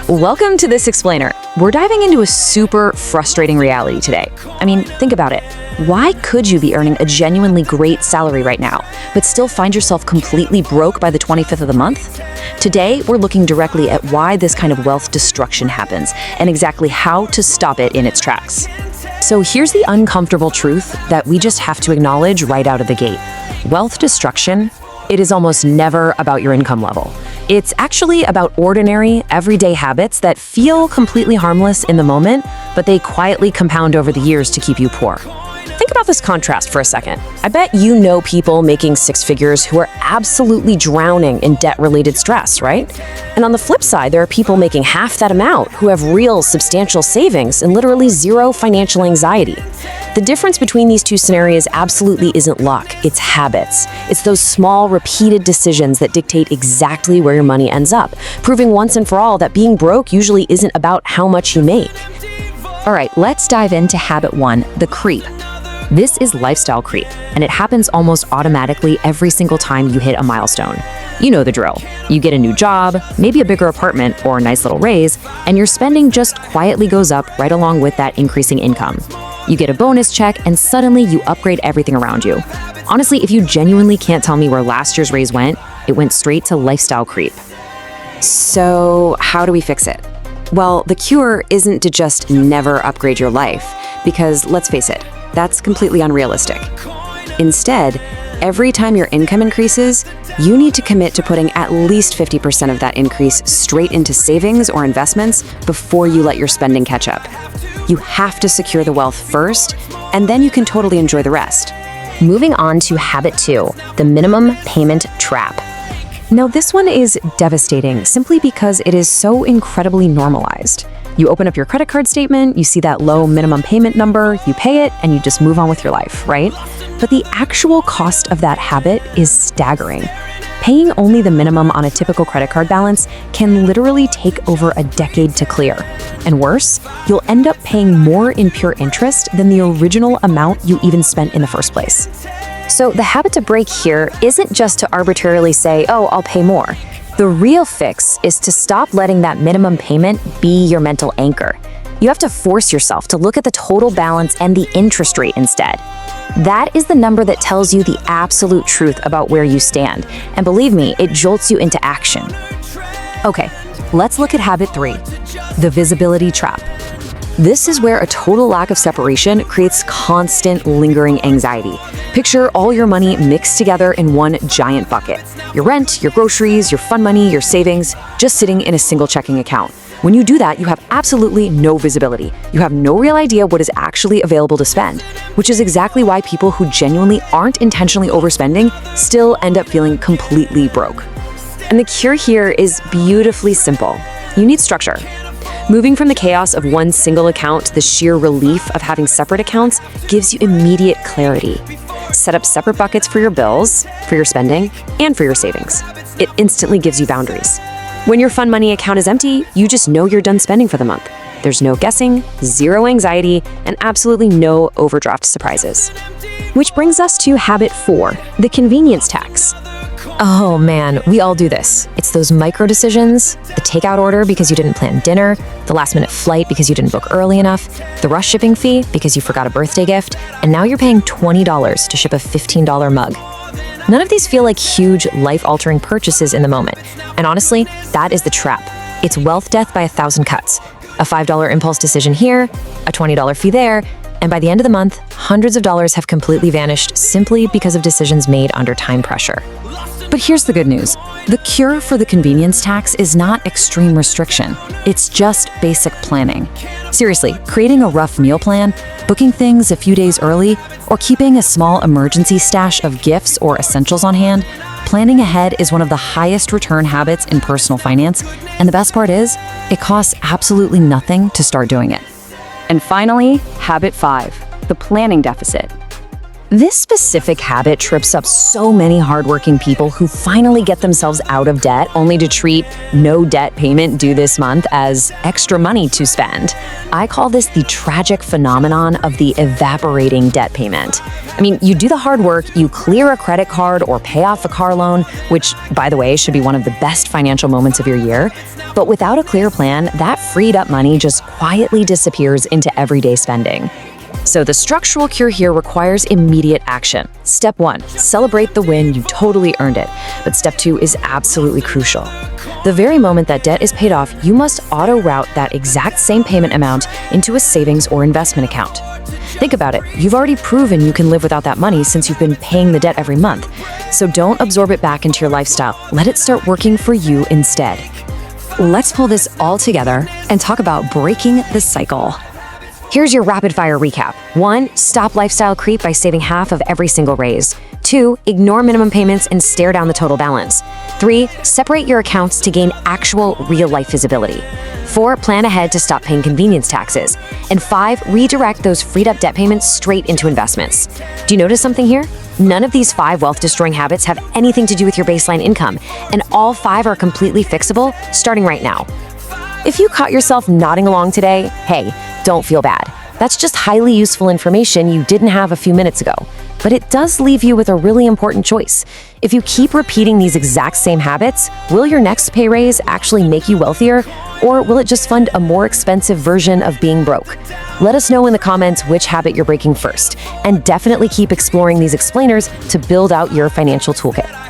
Welcome to This Explainer. We're diving into a super frustrating reality today. I mean, think about it. Why could you be earning a genuinely great salary right now, but still find yourself completely broke by the 25th of the month? Today, we're looking directly at why this kind of wealth destruction happens and exactly how to stop it in its tracks. So here's the uncomfortable truth that we just have to acknowledge right out of the gate. Wealth destruction, it is almost never about your income level. It's actually about ordinary, everyday habits that feel completely harmless in the moment, but they quietly compound over the years to keep you poor. Think about this contrast for a second. I bet you know people making six figures who are absolutely drowning in debt-related stress, right? And on the flip side, there are people making half that amount who have real, substantial savings and literally zero financial anxiety. The difference between these two scenarios absolutely isn't luck, it's habits. It's those small, repeated decisions that dictate exactly where your money ends up, proving once and for all that being broke usually isn't about how much you make. All right, let's dive into habit one, the creep. This is lifestyle creep, and it happens almost automatically every single time you hit a milestone. You know the drill. You get a new job, maybe a bigger apartment or a nice little raise, and your spending just quietly goes up right along with that increasing income. You get a bonus check, and suddenly you upgrade everything around you. Honestly, if you genuinely can't tell me where last year's raise went, it went straight to lifestyle creep. So how do we fix it? Well, the cure isn't to just never upgrade your life, because let's face it, that's completely unrealistic. Instead, every time your income increases, you need to commit to putting at least 50% of that increase straight into savings or investments before you let your spending catch up. You have to secure the wealth first, and then you can totally enjoy the rest. Moving on to habit two, the minimum payment trap. Now, this one is devastating simply because it is so incredibly normalized. You open up your credit card statement, you see that low minimum payment number, you pay it, and you just move on with your life, right? But the actual cost of that habit is staggering. Paying only the minimum on a typical credit card balance can literally take over a decade to clear. And worse, you'll end up paying more in pure interest than the original amount you even spent in the first place. So the habit to break here isn't just to arbitrarily say, oh, I'll pay more. The real fix is to stop letting that minimum payment be your mental anchor. You have to force yourself to look at the total balance and the interest rate instead. That is the number that tells you the absolute truth about where you stand. And believe me, it jolts you into action. Okay, let's look at habit three, the visibility trap. This is where a total lack of separation creates constant, lingering anxiety. Picture all your money mixed together in one giant bucket. Your rent, your groceries, your fun money, your savings, just sitting in a single checking account. When you do that, you have absolutely no visibility. You have no real idea what is actually available to spend, which is exactly why people who genuinely aren't intentionally overspending still end up feeling completely broke. And the cure here is beautifully simple. You need structure. Moving from the chaos of one single account to the sheer relief of having separate accounts gives you immediate clarity. Set up separate buckets for your bills, for your spending, and for your savings. It instantly gives you boundaries. When your fun money account is empty, you just know you're done spending for the month. There's no guessing, zero anxiety, and absolutely no overdraft surprises. Which brings us to habit four, the convenience tax. Oh man, we all do this. It's those micro decisions, the takeout order because you didn't plan dinner, the last minute flight because you didn't book early enough, the rush shipping fee because you forgot a birthday gift, and now you're paying $20 to ship a $15 mug. None of these feel like huge, life-altering purchases in the moment. And honestly, that is the trap. It's wealth death by 1,000 cuts. A $5 impulse decision here, a $20 fee there, and by the end of the month, hundreds of dollars have completely vanished simply because of decisions made under time pressure. But here's the good news. The cure for the convenience tax is not extreme restriction. It's just basic planning. Seriously, creating a rough meal plan, booking things a few days early, or keeping a small emergency stash of gifts or essentials on hand, planning ahead is one of the highest return habits in personal finance, and the best part is, it costs absolutely nothing to start doing it. And finally, habit five, the planning deficit. This specific habit trips up so many hardworking people who finally get themselves out of debt only to treat no debt payment due this month as extra money to spend. I call this the tragic phenomenon of the evaporating debt payment. I mean, you do the hard work, you clear a credit card or pay off a car loan, which, by the way, should be one of the best financial moments of your year. But without a clear plan, that freed up money just quietly disappears into everyday spending. So the structural cure here requires immediate action. Step 1, celebrate the win, you totally earned it. But step 2 is absolutely crucial. The very moment that debt is paid off, you must auto-route that exact same payment amount into a savings or investment account. Think about it, you've already proven you can live without that money since you've been paying the debt every month. So don't absorb it back into your lifestyle, let it start working for you instead. Let's pull this all together and talk about breaking the cycle. Here's your rapid-fire recap. 1. Stop lifestyle creep by saving half of every single raise. 2. Ignore minimum payments and stare down the total balance. 3. Separate your accounts to gain actual real-life visibility. 4. Plan ahead to stop paying convenience taxes. And 5. Redirect those freed-up debt payments straight into investments. Do you notice something here? None of these 5 wealth-destroying habits have anything to do with your baseline income, and all 5 are completely fixable starting right now. If you caught yourself nodding along today, hey, don't feel bad. That's just highly useful information you didn't have a few minutes ago. But it does leave you with a really important choice. If you keep repeating these exact same habits, will your next pay raise actually make you wealthier, or will it just fund a more expensive version of being broke? Let us know in the comments which habit you're breaking first, and definitely keep exploring these explainers to build out your financial toolkit.